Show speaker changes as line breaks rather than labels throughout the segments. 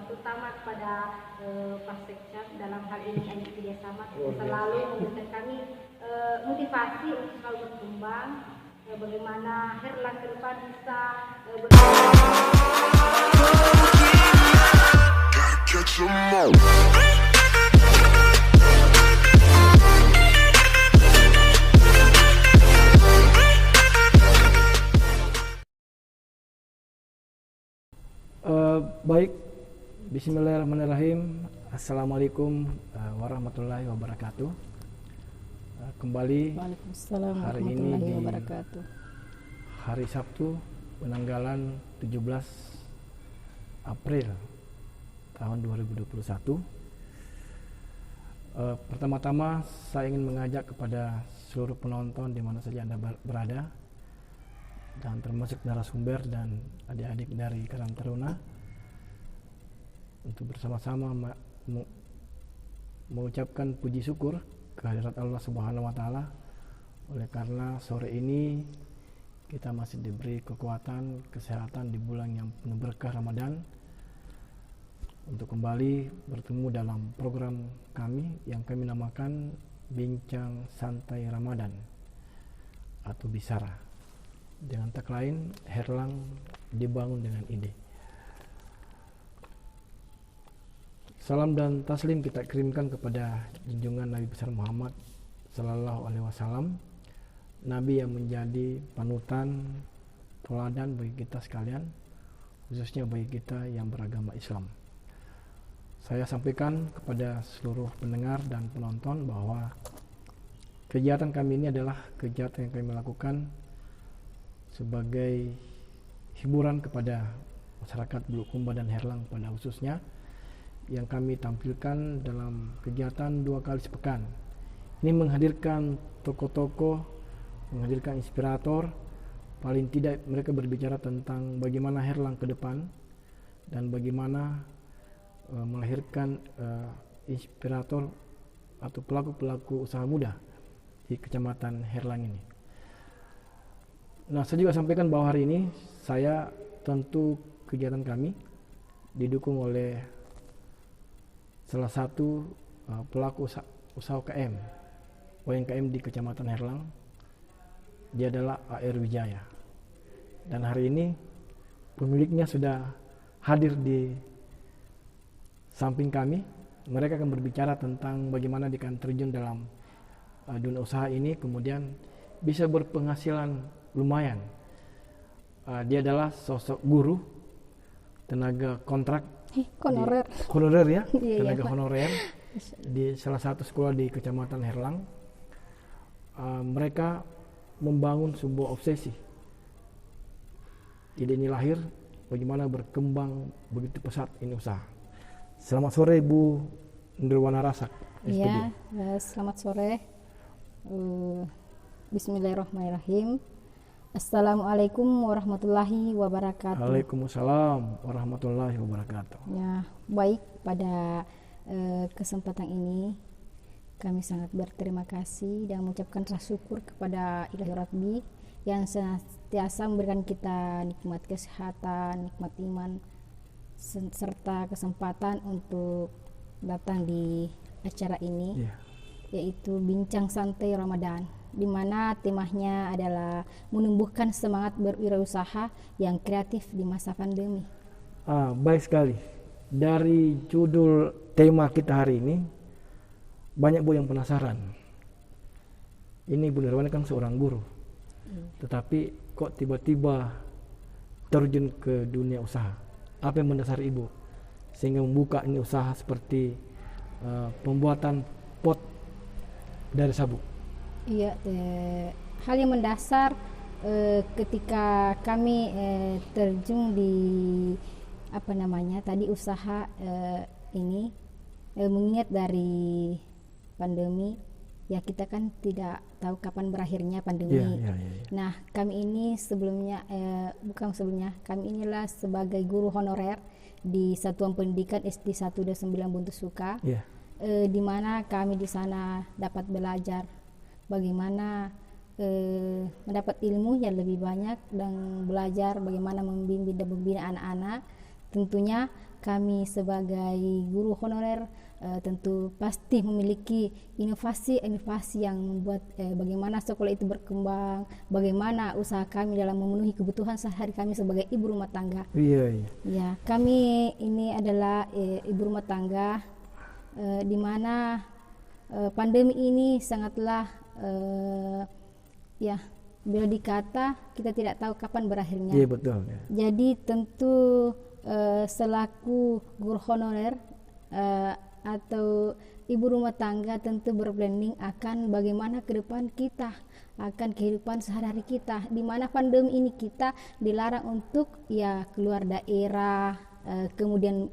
terutama kepada Pak Sekda dalam hal ini Andi Widya Samad selalu memberikan kami motivasi untuk selalu berkembang, bagaimana Herlang ke depan bisa
Baik, bismillahirrahmanirrahim. Assalamualaikum warahmatullahi wabarakatuh. Kembali hari ini di hari Sabtu penanggalan 17 April tahun 2021. Pertama-tama saya ingin mengajak kepada seluruh penonton di mana saja Anda berada, dan termasuk narasumber dan adik-adik dari Karang Taruna, untuk bersama-sama mengucapkan puji syukur kehadirat Allah Subhanahu wa Ta'ala, oleh karena sore ini kita masih diberi kekuatan, kesehatan di bulan yang penuh berkah Ramadan, untuk kembali bertemu dalam program kami yang kami namakan Bincang Santai Ramadan atau Bisara, dengan tagline Herlang dibangun dengan ide. Salam dan taslim kita kirimkan kepada junjungan Nabi besar Muhammad Sallallahu Alaihi Wasallam, Nabi yang menjadi panutan teladan bagi kita sekalian, khususnya bagi kita yang beragama Islam. Saya sampaikan kepada seluruh pendengar dan penonton bahwa kegiatan kami ini adalah kegiatan yang kami lakukan sebagai hiburan kepada masyarakat Bulukumba dan Herlang pada khususnya, yang kami tampilkan dalam kegiatan 2 kali sepekan. Ini menghadirkan tokoh-tokoh, menghadirkan inspirator, paling tidak mereka berbicara tentang bagaimana Herlang ke depan dan bagaimana melahirkan inspirator atau pelaku-pelaku usaha muda di Kecamatan Herlang ini. Nah, saya juga sampaikan bahwa hari ini saya tentu kegiatan kami didukung oleh salah satu pelaku usaha UMKM di Kecamatan Herlang. Dia adalah AR Wijaya, dan hari ini pemiliknya sudah hadir di samping kami. Mereka akan berbicara tentang bagaimana dia akan terjun dalam dunia usaha ini, kemudian bisa berpenghasilan lumayan. Dia adalah sosok guru, tenaga kontrak, honorer ya, tenaga honorer di salah satu sekolah di Kecamatan Herlang. Mereka membangun sebuah obsesi. Ide ini lahir, bagaimana berkembang begitu pesat ini usaha. Selamat sore Bu Ndirwana Rasak.
Iya, selamat sore. Bismillahirrahmanirrahim. Assalamualaikum warahmatullahi wabarakatuh.
Waalaikumsalam warahmatullahi wabarakatuh.
Ya, baik, pada kesempatan ini kami sangat berterima kasih dan mengucapkan rasa syukur kepada Ilahi Rabbi yang senantiasa memberikan kita nikmat kesehatan, nikmat iman, serta kesempatan untuk datang di acara ini, yaitu Bincang Santai Ramadan, di mana temanya adalah menumbuhkan semangat berwirausaha yang kreatif di masa pandemi.
Baik sekali. Dari judul tema kita hari ini, banyak Bu yang penasaran. Ini Bu Nirwana kan seorang guru, tetapi kok tiba-tiba terjun ke dunia usaha? Apa yang mendasari Ibu sehingga membuka ini usaha seperti pembuatan pot dari sabuk?
Iya, hal yang mendasar ketika kami terjun di usaha ini, mengingat dari pandemi, ya kita kan tidak tahu kapan berakhirnya pandemi. Nah, kami ini kami inilah sebagai guru honorer di Satuan Pendidikan SD 129 Buntu Suka, di mana kami di sana dapat belajar bagaimana mendapat ilmu yang lebih banyak dan belajar bagaimana membimbing dan membina anak-anak. Tentunya kami sebagai guru honorer tentu pasti memiliki inovasi-inovasi yang membuat bagaimana sekolah itu berkembang, bagaimana usaha kami dalam memenuhi kebutuhan sehari kami sebagai ibu rumah tangga.
Iya.
Ya, kami ini adalah ibu rumah tangga di mana pandemi ini sangatlah ya, bila dikata kita tidak tahu kapan berakhirnya.
Iya, betul. Ya.
Jadi tentu selaku guru honorer atau ibu rumah tangga tentu berplanning akan bagaimana ke depan kita, akan kehidupan sehari-hari kita, di mana pandemi ini kita dilarang untuk ya keluar daerah, kemudian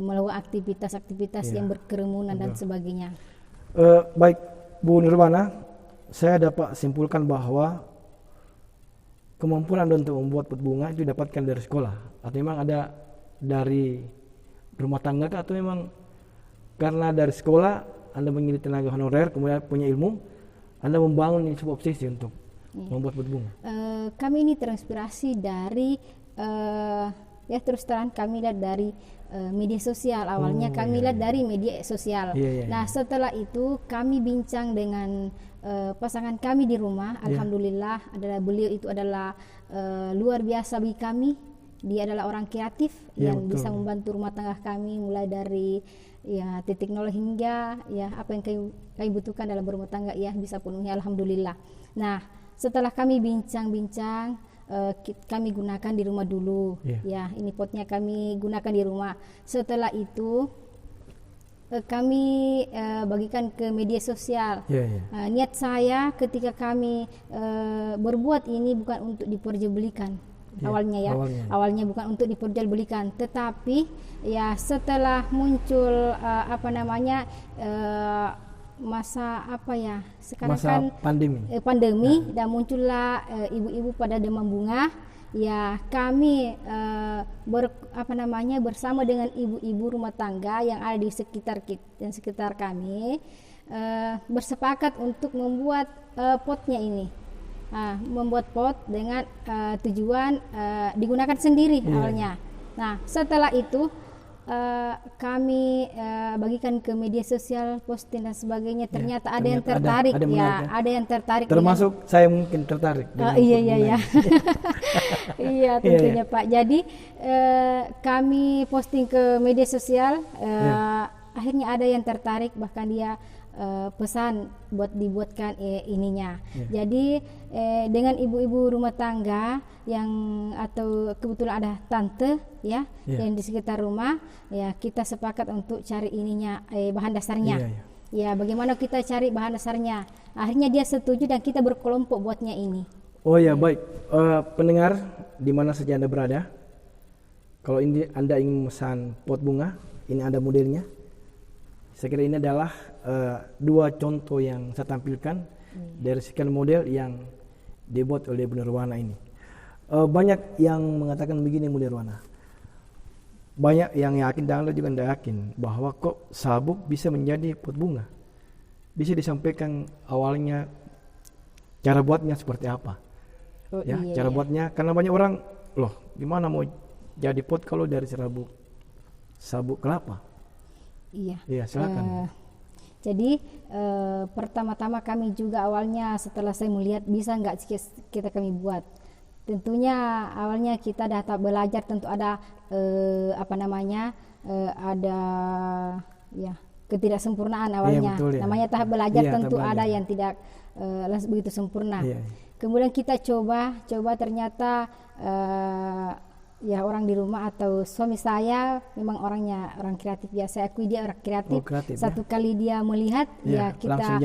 melakukan aktivitas-aktivitas yang berkerumunan dan sebagainya.
Baik Bu Nirwana, saya dapat simpulkan bahwa kemampuan Anda untuk membuat pot bunga itu didapatkan dari sekolah, atau memang ada dari rumah tangga kah, atau memang karena dari sekolah Anda menjadi tenaga honorer kemudian punya ilmu, Anda membangun ini sebuah obsesi untuk membuat pot bunga?
Kami ini terinspirasi dari ya terus terang kami lihat dari media sosial. Awalnya kami lihat dari media sosial. Nah, setelah itu kami bincang dengan pasangan kami di rumah. Alhamdulillah beliau itu adalah luar biasa bagi kami. Dia adalah orang kreatif yang bisa membantu rumah tangga kami, mulai dari ya teknologi hingga ya apa yang kami butuhkan dalam berumah tangga ya bisa penuhi, alhamdulillah. Nah, setelah kami bincang-bincang, kami gunakan di rumah dulu. Ya, ini potnya kami gunakan di rumah. Setelah itu kami bagikan ke media sosial. Niat saya ketika kami berbuat ini bukan untuk diperjualbelikan. Awalnya bukan untuk diperjualbelikan, tetapi ya setelah muncul masa sekarang
masa
kan
pandemi
dan muncullah ibu-ibu pada demam bunga. Ya, kami bersama dengan ibu-ibu rumah tangga yang ada di sekitar kami bersepakat untuk membuat potnya ini. Membuat pot dengan tujuan digunakan sendiri awalnya. Nah, setelah itu kami bagikan ke media sosial, posting dan sebagainya. Ternyata ada yang tertarik, ada yang tertarik.
Termasuk saya mungkin tertarik.
Iya. Iya, tentunya Pak. Jadi kami posting ke media sosial, akhirnya ada yang tertarik, bahkan dia pesan buat dibuatkan ininya. Jadi dengan ibu-ibu rumah tangga atau kebetulan ada tante yang di sekitar rumah, ya kita sepakat untuk cari ininya bahan dasarnya. Ya, bagaimana kita cari bahan dasarnya. Akhirnya dia setuju dan kita berkelompok buatnya ini.
Oh ya, baik. Pendengar di mana saja Anda berada, kalau ini Anda ingin memesan pot bunga, ini ada modelnya. Saya kira ini adalah dua contoh yang saya tampilkan dari sekian model yang dibuat oleh Bu Nirwana ini. Banyak yang mengatakan begini Bu Nirwana, banyak yang yakin dan Anda juga tidak yakin bahwa kok sabuk bisa menjadi pot bunga. Bisa disampaikan awalnya cara buatnya seperti apa? Cara buatnya, karena banyak orang, loh gimana mau jadi pot kalau dari sabuk kelapa? Iya, silakan.
Jadi pertama-tama kami juga awalnya setelah saya melihat bisa nggak kami buat. Tentunya awalnya kita datang belajar, tentu ada ada ya ketidaksempurnaan awalnya. Namanya tahap belajar, tentu ada yang tidak begitu sempurna. Kemudian kita coba ternyata ya orang di rumah atau suami saya memang orang kreatif ya, saya akui dia orang kreatif. Satu kali dia melihat kita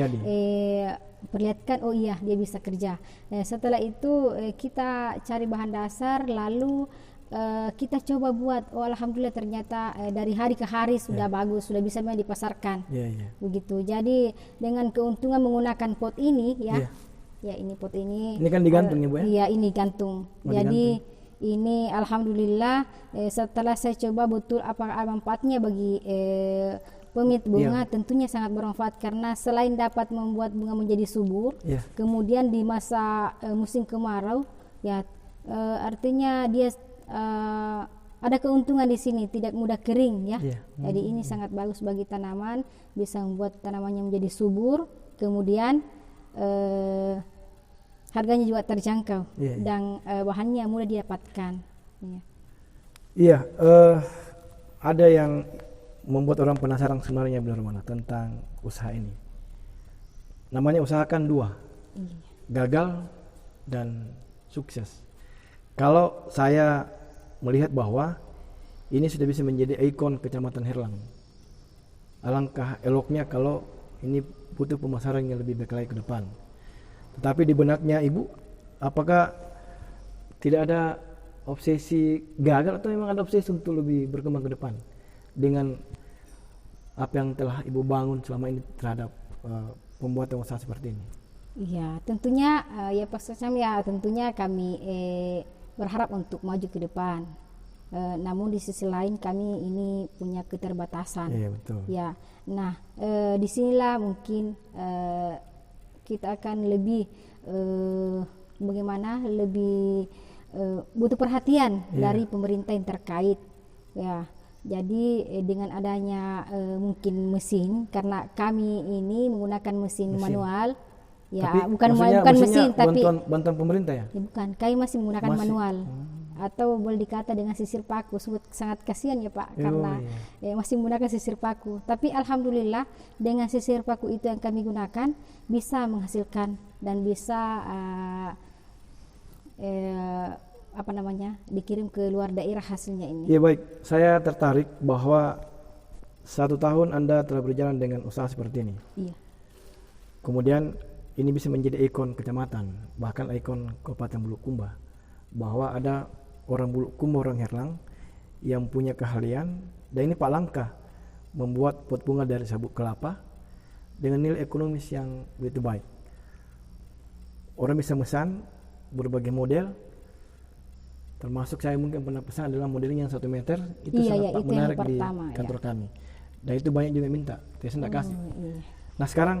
perlihatkan, oh iya dia bisa kerja. Setelah itu kita cari bahan dasar, lalu kita coba buat. Oh alhamdulillah ternyata dari hari ke hari sudah bagus, sudah bisa dipasarkan. Begitu. Jadi dengan keuntungan menggunakan pot ini ya ini pot ini.
Ini kan digantung ya Bu ya?
Iya, ini gantung. Jadi ini alhamdulillah setelah saya coba betul apa manfaatnya bagi pemilik bunga, tentunya sangat bermanfaat karena selain dapat membuat bunga menjadi subur, kemudian di masa musim kemarau ya artinya dia ada keuntungan di sini, tidak mudah kering ya.
Iya.
Jadi ini sangat bagus bagi tanaman, bisa membuat tanamannya menjadi subur, kemudian harganya juga terjangkau.
Iya, iya.
Dan bahannya mudah didapatkan. Iya.
Iya, ada yang membuat orang penasaran sebenarnya Bu Nurmana tentang usaha ini. Namanya usahakan dua,
Iya.
gagal dan sukses. Kalau saya melihat bahwa ini sudah bisa menjadi ikon Kecamatan Herlang, alangkah eloknya kalau ini butuh pemasaran yang lebih baik lagi ke depan. Tetapi di benaknya Ibu, apakah tidak ada obsesi gagal atau memang ada obsesi untuk lebih berkembang ke depan dengan apa yang telah Ibu bangun selama ini terhadap pembuatan usaha seperti ini?
Iya, tentunya ya Pak Sacam, ya tentunya kami berharap untuk maju ke depan. Namun di sisi lain kami ini punya keterbatasan.
Iya, betul.
Ya, nah disinilah mungkin kita akan lebih bagaimana lebih butuh perhatian dari pemerintah yang terkait. Ya, jadi dengan adanya mungkin mesin, karena kami ini menggunakan mesin manual. Ya,
Tapi
bukan
maksudnya
mesin, tapi
bantuan pemerintah ya?
ya bukan, kami masih menggunakan
Masih.
manual. Atau boleh dikata dengan sisir paku. Sangat kasihan ya Pak, karena masih menggunakan sisir paku. Tapi alhamdulillah dengan sisir paku itu yang kami gunakan bisa menghasilkan dan bisa dikirim ke luar daerah hasilnya ini.
Ya baik, saya tertarik bahwa 1 tahun Anda telah berjalan dengan usaha seperti ini.
Iya.
Kemudian ini bisa menjadi ikon kecamatan, bahkan ikon Kabupaten Bulukumba, bahwa ada orang Bulukumba, orang Herlang yang punya keahlian, dan ini Pak Langkah membuat pot bunga dari sabut kelapa dengan nilai ekonomis yang begitu baik. Orang bisa mesan berbagai model, termasuk saya mungkin pernah pesan adalah modelnya yang 1 meter, itu sangat
itu
menarik
yang
di
pertama,
kantor kami, dan itu banyak juga minta, saya tidak kasih.
Iya.
Nah sekarang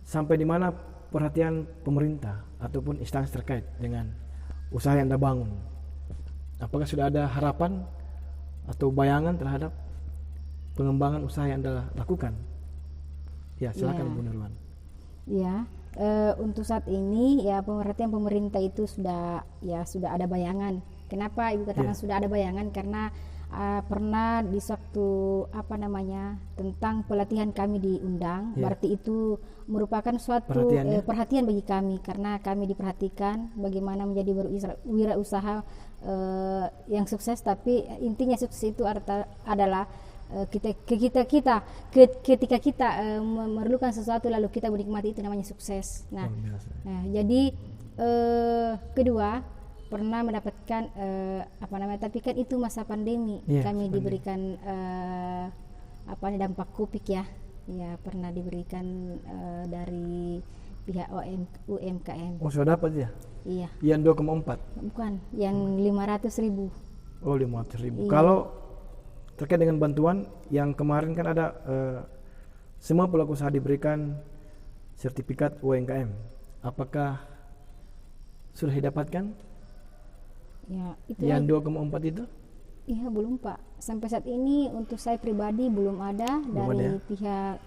sampai di mana perhatian pemerintah ataupun instansi terkait dengan usaha yang Anda bangun? Apakah sudah ada harapan atau bayangan terhadap pengembangan usaha yang Anda lakukan? Ya, silakan Bu Nurwan.
Ya, untuk saat ini ya perhatian pemerintah itu sudah ada bayangan. Kenapa Ibu katakan sudah ada bayangan? Karena pernah di suatu tentang pelatihan kami diundang, berarti itu merupakan suatu perhatian bagi kami, karena kami diperhatikan bagaimana menjadi wirausaha yang sukses. Tapi intinya sukses itu adalah ketika kita memerlukan sesuatu lalu kita menikmati, itu namanya sukses. Nah jadi kedua, pernah mendapatkan tapi kan itu masa pandemi, kami diberikan dampak Covid ya. Ya, pernah diberikan dari pihak UMKM.
Oh, sudah dapat ya?
Iya.
Yang 2,4?
Bukan, yang 500.000.
Oh, 500.000.
Iya.
Kalau terkait dengan bantuan yang kemarin kan ada semua pelaku usaha diberikan sertifikat UMKM. Apakah sudah didapatkan?
Ya, itu
yang 2,4 itu?
Iya, belum Pak. Sampai saat ini untuk saya pribadi belum ada dari pihak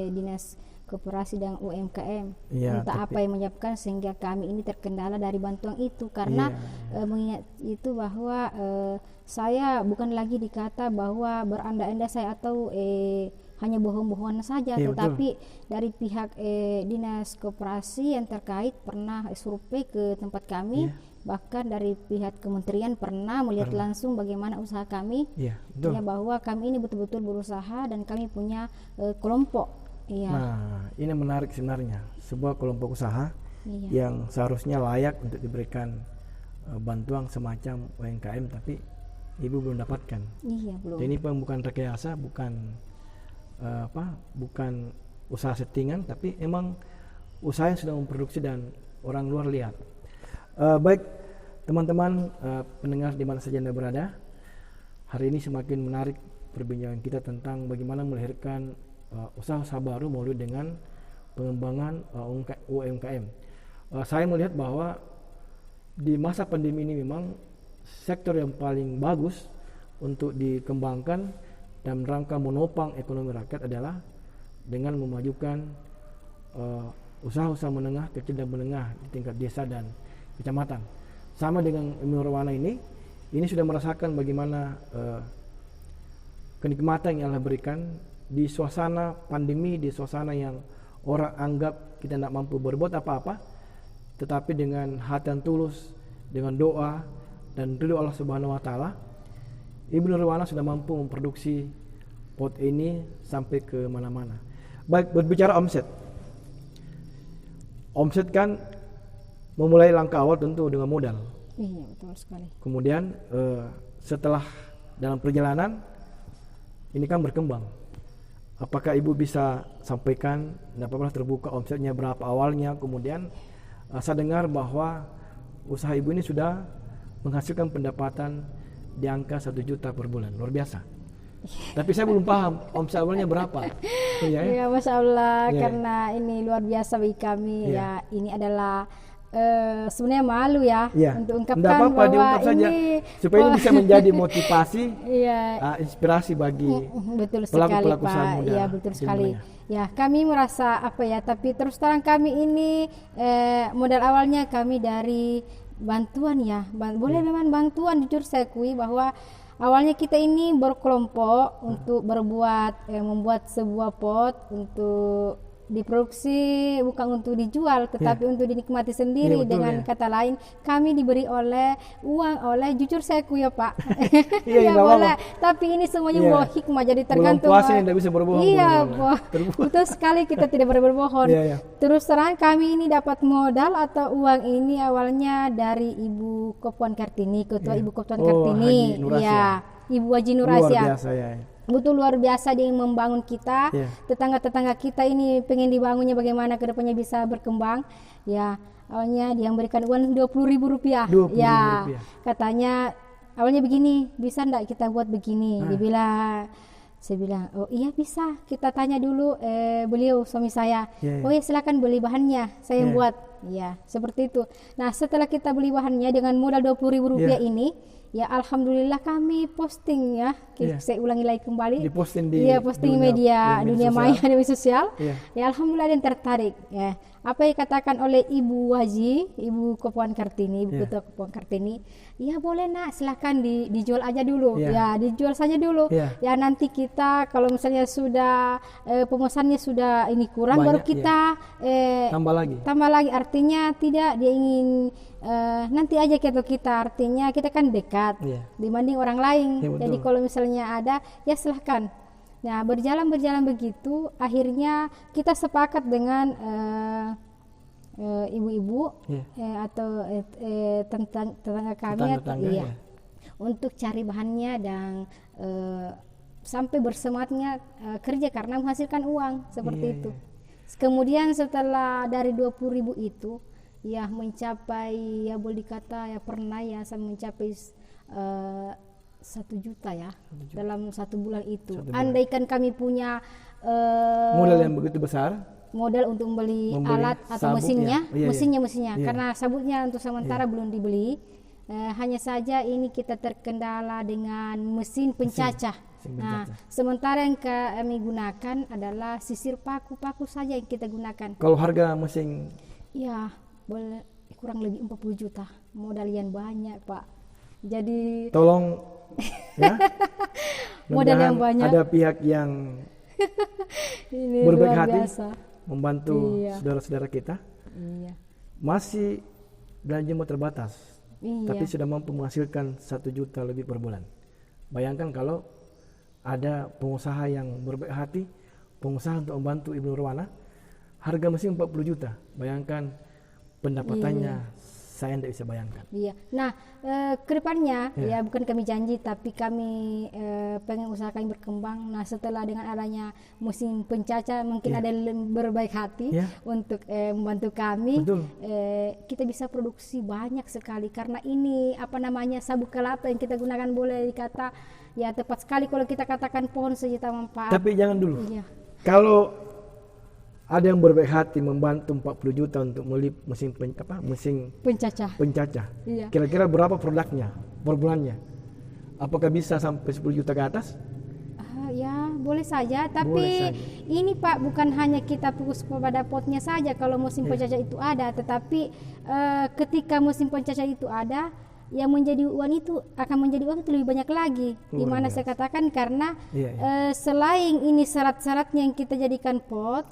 Dinas Koperasi dan UMKM. Entah apa yang menyebabkan sehingga kami ini terkendala dari bantuan itu, karena mengingat itu bahwa saya bukan lagi dikata bahwa beranda-anda saya atau hanya bohong-bohongan saja, tetapi dari pihak Dinas Koperasi yang terkait pernah survei ke tempat kami. Bahkan dari pihak kementerian pernah melihat langsung bagaimana usaha kami, bahwa kami ini betul-betul berusaha dan kami punya kelompok.
Nah, ini menarik sebenarnya, sebuah kelompok usaha yang seharusnya layak untuk diberikan bantuan semacam UMKM, tapi Ibu belum dapatkan.
Iya, belum.
Jadi ini bukan rekayasa, bukan usaha settingan, tapi emang usaha yang sudah memproduksi dan orang luar lihat. Baik teman-teman pendengar di mana saja Anda berada, hari ini semakin menarik perbincangan kita tentang bagaimana melahirkan usaha-usaha baru melalui dengan pengembangan UMKM. Saya melihat bahwa di masa pandemi ini memang sektor yang paling bagus untuk dikembangkan dalam rangka menopang ekonomi rakyat adalah dengan memajukan usaha-usaha menengah, kecil dan menengah di tingkat desa dan kecamatan. Sama dengan Ibu Nurwana ini sudah merasakan bagaimana kenikmatan yang Allah berikan di suasana pandemi, di suasana yang orang anggap kita tidak mampu berbuat apa-apa, tetapi dengan hati yang tulus, dengan doa dan ridho Allah Subhanahu wa taala, Ibu Nurwana sudah mampu memproduksi pot ini sampai ke mana-mana. Baik, berbicara omset. Omset kan memulai langkah awal tentu dengan modal.
Iya, betul sekali.
Kemudian setelah dalam perjalanan ini kan berkembang. Apakah Ibu bisa sampaikan, tidak apa-apa terbuka, omsetnya berapa awalnya, kemudian saya dengar bahwa usaha Ibu ini sudah menghasilkan pendapatan di angka 1 juta per bulan, luar biasa. Tapi saya belum paham omset awalnya berapa.
Ya, Masya Allah,
Ya.
karena ini luar biasa bagi kami.
Ya.
Ya, ini adalah sebenarnya malu ya,
Ya.
untuk
Tidak
ungkapkan
apa-apa,
bahwa
diungkap saja
ini
supaya ini bisa menjadi motivasi,
Iya.
Inspirasi bagi
Betul sekali
pelaku-pelaku usaha
Pak.
muda
Ya, betul
di
sekali.
Jemberana.
Ya, kami merasa apa ya, tapi terus terang kami ini modal awalnya kami dari bantuan ya. Boleh memang bantuan, jujur saya akui bahwa awalnya kita ini berkelompok untuk membuat sebuah pot untuk diproduksi, bukan untuk dijual tetapi untuk dinikmati sendiri.
Iya, betul,
dengan
ya.
kata lain kami diberi uang oleh, jujur saya akui ya Pak.
Iya,
Ya,
nggak
boleh,
apa-apa.
tapi ini semuanya
Iya.
bawa hikmah, jadi
Bulan
tergantung.
puasa yang tidak bisa berbohong.
Iya,
Terbuka.
betul sekali, kita tidak boleh berbohong.
Iya, iya.
Terus terang kami ini dapat modal atau uang ini awalnya dari Ibu Kopuan Kartini, ketua
Iya.
Ibu Kopuan
Oh,
Kartini.
Haji Nur Asia.
Iya, Ibu Haji Nur
Luar
Asia.
biasa ya.
Betul, luar biasa dia yang membangun kita.
Iya.
Tetangga-tetangga kita ini pengen dibangunnya bagaimana kedepannya bisa berkembang. Ya, awalnya dia memberikan uang 20.000 rupiah.
20.000
Ya,
rupiah.
katanya awalnya begini, bisa enggak kita buat begini? Saya bilang, oh iya bisa. Kita tanya dulu beliau suami saya.
Iya, iya.
Oh ya silakan beli bahannya, saya yang
Iya.
buat. Ya, seperti itu. Nah, setelah kita beli bahannya dengan modal 20.000 rupiah
Iya.
ini, ya alhamdulillah kami posting ya.
Iya.
Saya ulangi lagi kembali.
Diposting di
Iya, posting media dunia maya,
sosial.
media sosial.
Iya.
Ya alhamdulillah ada yang tertarik. Ya, apa yang dikatakan oleh Ibu Waji, Ibu Kopuan Kartini, Ibu
Iya.
Ketua Kopuan Kartini, ya boleh nak, silakan dijual aja dulu.
Iya.
Ya, dijual saja dulu.
Iya.
Ya nanti kita kalau misalnya sudah pemesannya sudah ini kurang,
Banyak,
baru kita
Tambah lagi.
tambah lagi. Artinya tidak, dia ingin nanti aja kita artinya kita kan dekat
Iya.
dibanding orang lain.
Iya, betul.
Jadi kalau misalnya ada, ya silahkan. Nah, berjalan begitu, akhirnya kita sepakat dengan ibu-ibu
Iya.
atau tetangga kami,
Tetangga-tetangga,
iya,
ya.
untuk cari bahannya dan sampai bersemangatnya kerja karena menghasilkan uang seperti
Iya,
itu. Kemudian setelah dari 20.000 itu, ya mencapai, ya boleh dikata ya pernah ya sampai mencapai 1 juta ya dalam 1 bulan itu.
1 bulan.
Andaikan kami punya
Modal yang begitu besar.
modal untuk membeli alat atau
sabuk,
mesinnya,
ya. Iya,
mesinnya,
iya.
karena sabuknya untuk sementara belum dibeli. Hanya saja ini kita terkendala dengan mesin pencacah.
Mesin
Nah,
pencacah.
sementara yang kami gunakan adalah sisir paku saja yang kita gunakan.
Kalau harga mesin
Ya, boleh kurang lebih 40 juta. Modal yang banyak, Pak. Jadi
tolong ya.
modal yang
Mudah-mudahan
banyak.
ada pihak yang
Ini
berbaik
luar
hati
biasa.
membantu
Iya.
saudara-saudara kita.
Iya.
Masih belanjanya terbatas,
Iya.
tapi sudah mampu menghasilkan 1 juta lebih per bulan. Bayangkan kalau ada pengusaha yang berbaik hati, pengusaha untuk membantu Ibu Nurwana, harga mesin 40 juta. Bayangkan pendapatannya, saya tidak bisa bayangkan.
Iya. Nah, kedepannya
Iya.
ya bukan kami janji, tapi kami pengen usaha kami berkembang. Nah, setelah dengan adanya musim pencacah, mungkin
Iya.
ada yang berbaik hati
Iya.
untuk membantu kami.
Betul.
Kita bisa produksi banyak sekali karena ini apa namanya sabuk kelapa yang kita gunakan, boleh dikata ya tepat sekali kalau kita katakan pohon sejuta manfaat.
Tapi jangan dulu.
Iya.
Kalau ada yang berbaik hati membantu 40 juta untuk beli mesin mesin
Pencacah. Iya.
Kira-kira berapa produknya per bulannya? Apakah bisa sampai 10 juta ke atas?
Ya boleh saja, tapi
Boleh saja.
ini Pak bukan hanya kita fokus pada potnya saja kalau musim pencacah itu ada, tetapi ketika musim pencacah itu ada, yang menjadi uang itu akan menjadi uang itu lebih banyak lagi. Di mana saya katakan karena selain ini syarat-syaratnya yang kita jadikan pot.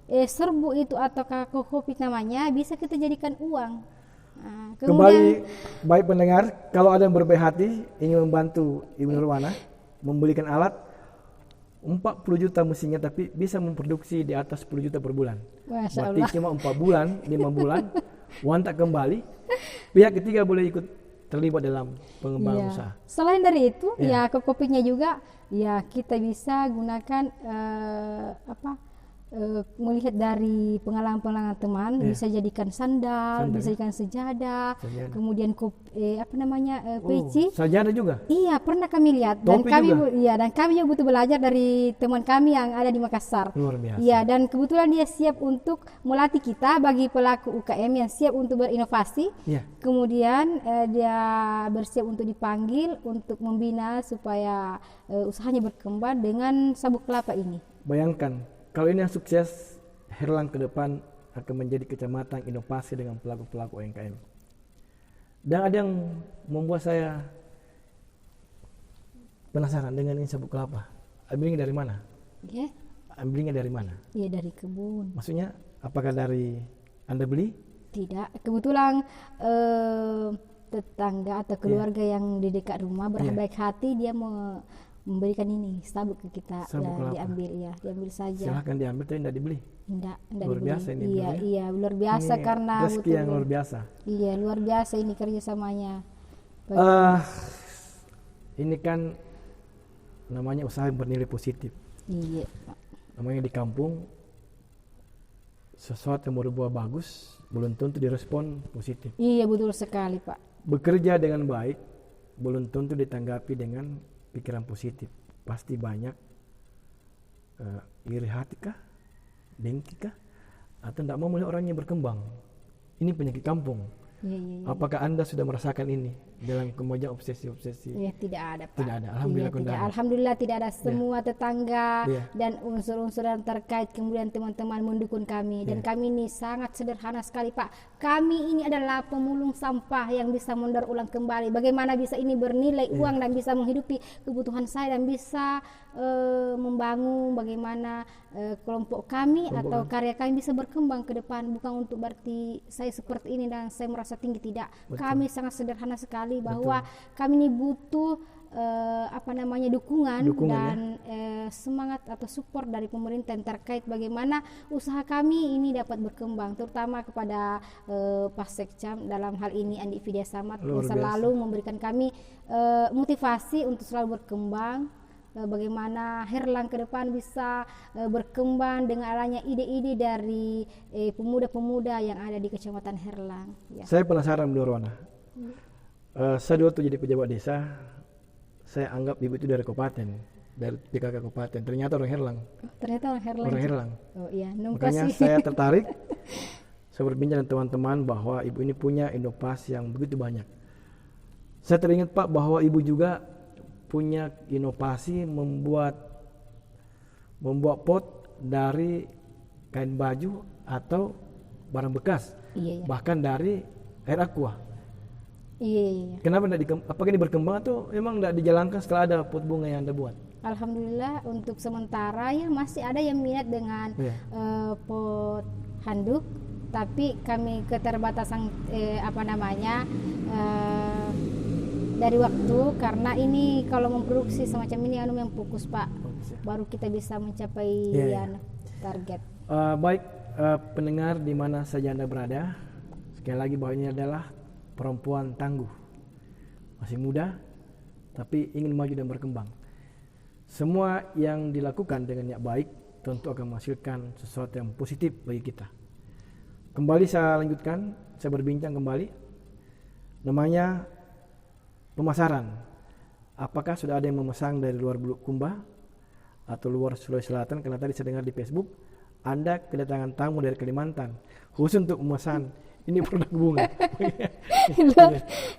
Serbu itu atau kokopit namanya bisa kita jadikan uang. Nah,
Kembali baik pendengar, kalau ada yang berbaik hati ingin membantu Ibu Nurwana membelikan alat 40 juta mesinnya, tapi bisa memproduksi di atas 10 juta per bulan.
Masya
Berarti
Allah.
cuma 4 bulan, 5 bulan, uang tak kembali. Pihak ketiga boleh ikut terlibat dalam pengembangan usaha.
Selain dari itu, ya kokopitnya juga, ya kita bisa gunakan melihat dari pengalaman-pengalaman teman, bisa jadikan sandal, bisa jadikan sejadah, kemudian peci.
Sajadah juga.
Iya, pernah kami lihat dan
Topi
kami
juga?
dan kami juga butuh belajar dari teman kami yang ada di Makassar.
Luar biasa.
Iya, dan kebetulan dia siap untuk melatih kita bagi pelaku UKM yang siap untuk berinovasi.
Iya.
Kemudian dia bersiap untuk dipanggil untuk membina supaya usahanya berkembang dengan sabuk kelapa ini.
Bayangkan, kalau ini yang sukses, Herlang ke depan akan menjadi kecamatan inovasi dengan pelaku-pelaku UMKM. Dan ada yang membuat saya penasaran dengan ini sabuk kelapa. Ambilnya dari mana?
Ya.
Ambilnya dari mana?
Iya, dari kebun.
Maksudnya, apakah dari Anda beli?
Tidak, kebetulan tetangga atau keluarga yang di dekat rumah berbaik hati, dia memberikan ini sabuk ke kita.
Sabuk kelapa.
diambil saja.
Silahkan diambil, tapi tidak dibeli.
Tidak
Luar
dibeli.
biasa ini.
Iya, luar biasa
Ini
karena
rezeki yang luar biasa.
Iya, luar biasa ini kerjasamanya.
Ini kan namanya usaha yang bernilai positif.
Iya,
Namanya di kampung, sesuatu yang berbuah bagus belum tentu direspon positif.
iya betul sekali Pak.
Bekerja dengan baik belum tentu ditanggapi dengan pikiran positif. Pasti banyak iri hati kah, dengki kah, atau tidak mau melihat orangnya berkembang. Ini penyakit kampung.
Iya.
Apakah Anda sudah merasakan ini dalam kemudian obsesi-obsesi?
Iya, tidak ada Pak.
Tidak ada. Alhamdulillah.
Iya, tidak. Alhamdulillah tidak ada. Semua tetangga
Iya.
dan unsur-unsur yang terkait kemudian teman-teman mendukung kami dan kami ini sangat sederhana sekali Pak. Kami ini adalah pemulung sampah yang bisa mendaur ulang kembali. Bagaimana bisa ini bernilai uang dan bisa menghidupi kebutuhan saya dan bisa membangun bagaimana kelompok kami atau karya kami bisa berkembang ke depan. Bukan untuk berarti saya seperti ini dan saya merasa tinggi, tidak. Kami sangat sederhana sekali bahwa kami ini butuh dukungan dan semangat atau support dari pemerintah yang terkait bagaimana usaha kami ini dapat berkembang, terutama kepada Pak Sekcam dalam hal ini Andi Vidya Samad yang selalu memberikan kami motivasi untuk selalu berkembang. Bagaimana Herlang ke depan bisa berkembang dengan adanya ide-ide dari pemuda-pemuda yang ada di Kecamatan Herlang. Ya.
Saya penasaran Bu Nurwana. Saya dulu tuh jadi pejabat desa, saya anggap ibu itu dari kabupaten, dari PKK kabupaten. Ternyata orang Herlang.
Ternyata orang Herlang.
Orang Herlang.
Oh iya,
Makanya saya tertarik. Saya berbincang dengan teman-teman bahwa ibu ini punya inovasi yang begitu banyak. Saya teringat Pak bahwa ibu juga punya inovasi membuat pot dari kain baju atau barang bekas.
Iya.
Bahkan dari air aqua.
Iya.
Kenapa apakah ini berkembang atau memang tidak dijalankan setelah ada pot bunga yang Anda buat?
Alhamdulillah untuk sementara ya masih ada yang minat dengan pot handuk, tapi kami keterbatasan dari waktu karena ini kalau memproduksi semacam ini yang fokus Pak, baru kita bisa mencapai target.
Baik pendengar di mana saja Anda berada, sekali lagi bahwa ini adalah perempuan tangguh, masih muda tapi ingin maju dan berkembang. Semua yang dilakukan dengan niat baik tentu akan menghasilkan sesuatu yang positif bagi kita. Kembali saya lanjutkan, saya berbincang kembali, namanya pemasaran. Apakah sudah ada yang memesan dari luar Bulukumba atau luar Sulawesi Selatan? Karena tadi saya dengar di Facebook Anda kedatangan tamu dari Kalimantan khusus untuk memesan ini produk bunga.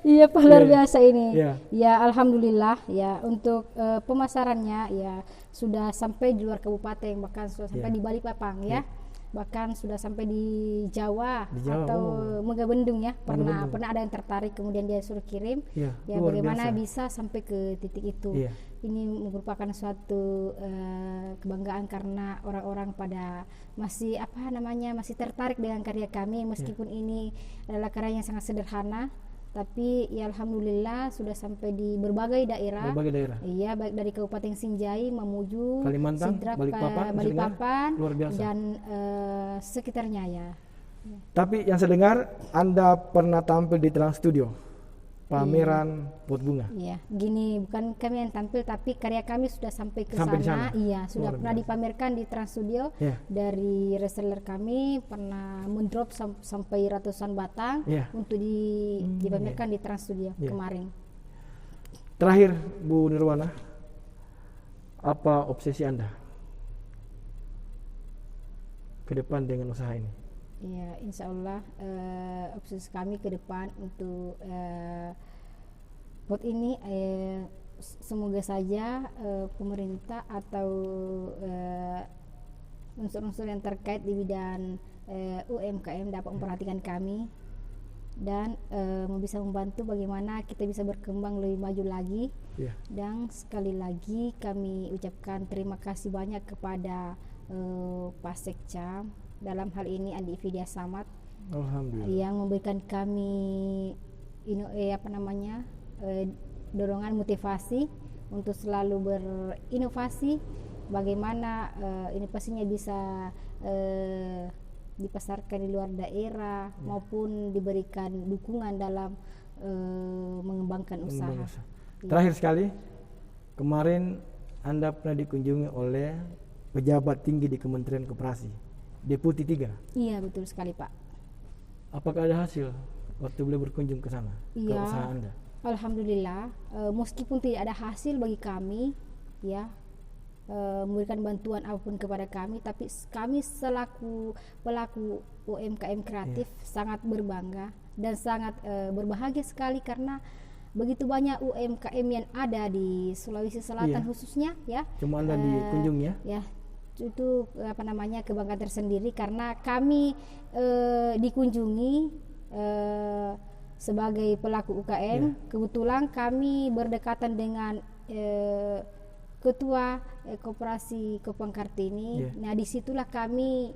Iya Pak, luar biasa ini.
Iya.
Ya alhamdulillah ya untuk pemasarannya ya sudah sampai di luar kabupaten, bahkan sudah sampai di Balikpapan ya. Bahkan sudah sampai di Jawa, atau Megabendung ya. Pernah ada yang tertarik, kemudian dia suruh kirim. Ya bagaimana bisa sampai ke titik itu. Ini merupakan suatu kebanggaan karena orang-orang pada masih masih tertarik dengan karya kami, meskipun ini adalah karya yang sangat sederhana, tapi ya alhamdulillah sudah sampai di berbagai daerah. Iya, baik dari Kabupaten Sinjai, Mamuju,
Kalimantan,
Sidrap,
Balikpapan,
dan sekitarnya ya.
Tapi yang saya dengar Anda pernah tampil di Trans Studio, pameran pot bunga.
Iya, gini, bukan kami yang tampil, tapi karya kami sudah sampai ke
Sampai di
sana.
sana?
Iya, sudah pernah dipamerkan di Trans Studio. Dari reseller kami pernah mendrop sampai ratusan batang untuk dipamerkan di Trans Studio kemarin.
Terakhir Bu Nirwana, apa obsesi Anda ke depan dengan usaha ini?
Ya, insya Allah obsesi kami ke depan untuk pot ini semoga saja pemerintah atau unsur-unsur yang terkait di bidang UMKM dapat memperhatikan kami dan bisa membantu bagaimana kita bisa berkembang lebih maju lagi. Dan sekali lagi kami ucapkan terima kasih banyak kepada Pak Sekcam, dalam hal ini Andi Vidya Samad, yang memberikan kami dorongan motivasi untuk selalu berinovasi, bagaimana inovasinya bisa dipasarkan di luar daerah maupun diberikan dukungan dalam mengembangkan usaha.
Terakhir sekali, kemarin Anda pernah dikunjungi oleh pejabat tinggi di Kementerian Koperasi, Deputi 3. Iya,
betul sekali Pak.
Apakah ada hasil waktu beliau berkunjung ke sana, ke usaha Anda?
Alhamdulillah, meskipun tidak ada hasil bagi kami, ya, memberikan bantuan apapun kepada kami, tapi kami selaku pelaku UMKM kreatif sangat berbangga dan sangat berbahagia sekali karena begitu banyak UMKM yang ada di Sulawesi Selatan khususnya, ya.
Cuma Anda dikunjungi ya?
Ya. Itu kebanggaan tersendiri karena kami dikunjungi sebagai pelaku UKM. Kebetulan kami berdekatan dengan ketua koperasi Kopang Kartini. Nah, disitulah kami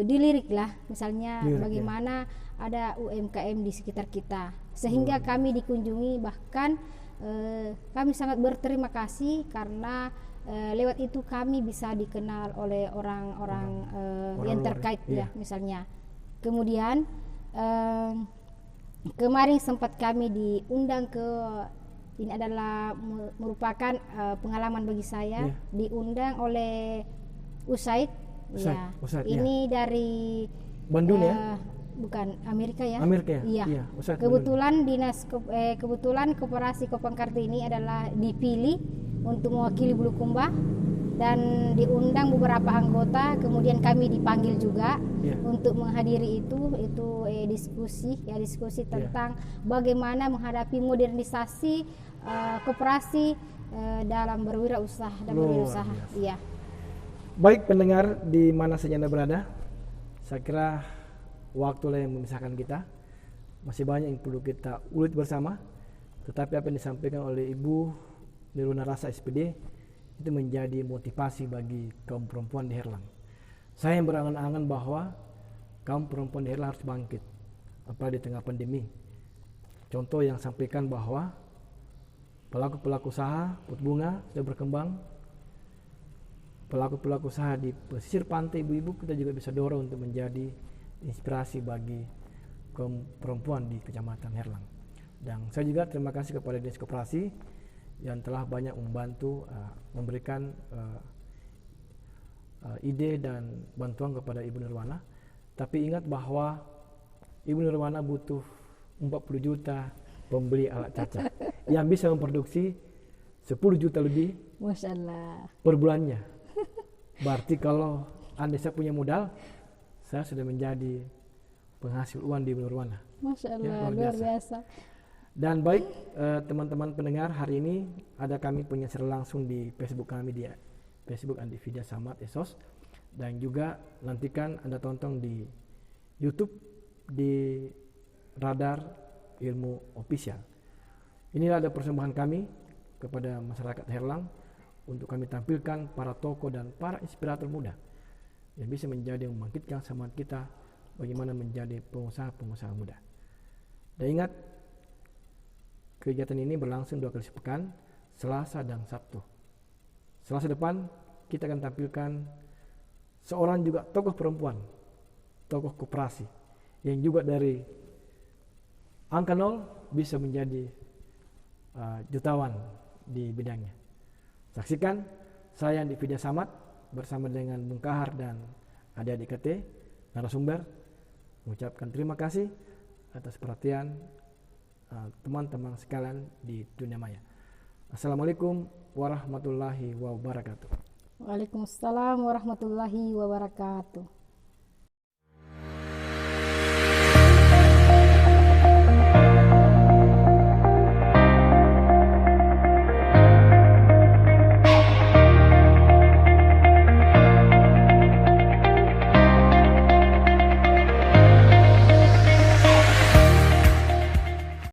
dilirik lah, misalnya bagaimana ada UMKM di sekitar kita, sehingga kami dikunjungi. Bahkan kami sangat berterima kasih karena lewat itu kami bisa dikenal oleh orang-orang yang terkait ya, misalnya. Kemudian kemarin sempat kami diundang ke, ini adalah merupakan pengalaman bagi saya, diundang oleh USAID. Ini dari
Bandung ya?
Bukan, Amerika ya?
Iya.
Kebetulan kebetulan koperasi Kopang Kartini adalah dipilih untuk mewakili Bulukumba dan diundang beberapa anggota, kemudian kami dipanggil juga untuk menghadiri itu diskusi tentang bagaimana menghadapi modernisasi koperasi dalam berwirausaha Iya.
Baik pendengar di mana saja Anda berada, saya kira waktulah yang memisahkan kita. Masih banyak yang perlu kita ulik bersama, tetapi apa yang disampaikan oleh Ibu Nirwana Rasa SPD itu menjadi motivasi bagi kaum perempuan di Herlang. Saya yang berangan-angan bahwa kaum perempuan di Herlang harus bangkit, apalagi di tengah pandemi. Contoh yang sampaikan bahwa pelaku-pelaku usaha pot bunga sudah berkembang, pelaku-pelaku usaha di pesisir pantai, ibu-ibu kita juga bisa dorong untuk menjadi inspirasi bagi kaum perempuan di Kecamatan Herlang. Dan saya juga terima kasih kepada Dinas Koperasi yang telah banyak membantu memberikan ide dan bantuan kepada Ibu Nirwana. Tapi ingat bahwa Ibu Nirwana butuh 40 juta pembeli alat caca yang bisa memproduksi 10 juta lebih
Masya Allah.
per bulannya. Berarti kalau Anda saya punya modal, saya sudah menjadi penghasil uang di Nurwana.
Masya Allah,
Ya,
luar biasa.
Dan baik teman-teman pendengar, hari ini ada kami punya siaran langsung di Facebook kami, di Facebook Andi Vidya Samad Esos, dan juga nantikan Anda tonton di YouTube di Radar Ilmu Official. Inilah ada persembahan kami kepada masyarakat Herlang untuk kami tampilkan para tokoh dan para inspirator muda yang bisa menjadi membangkitkan semangat kita bagaimana menjadi pengusaha-pengusaha muda. Dan ingat, kegiatan ini berlangsung 2 kali sepekan, Selasa dan Sabtu. Selasa depan kita akan tampilkan seorang juga tokoh perempuan, tokoh koperasi yang juga dari angka 0 bisa menjadi jutawan di bidangnya. Saksikan saya Andi Vidya Samad bersama dengan Bung Kahar dan adik-adik KT narasumber mengucapkan terima kasih atas perhatian teman-teman sekalian di dunia maya. Assalamualaikum warahmatullahi wabarakatuh.
Waalaikumsalam warahmatullahi wabarakatuh.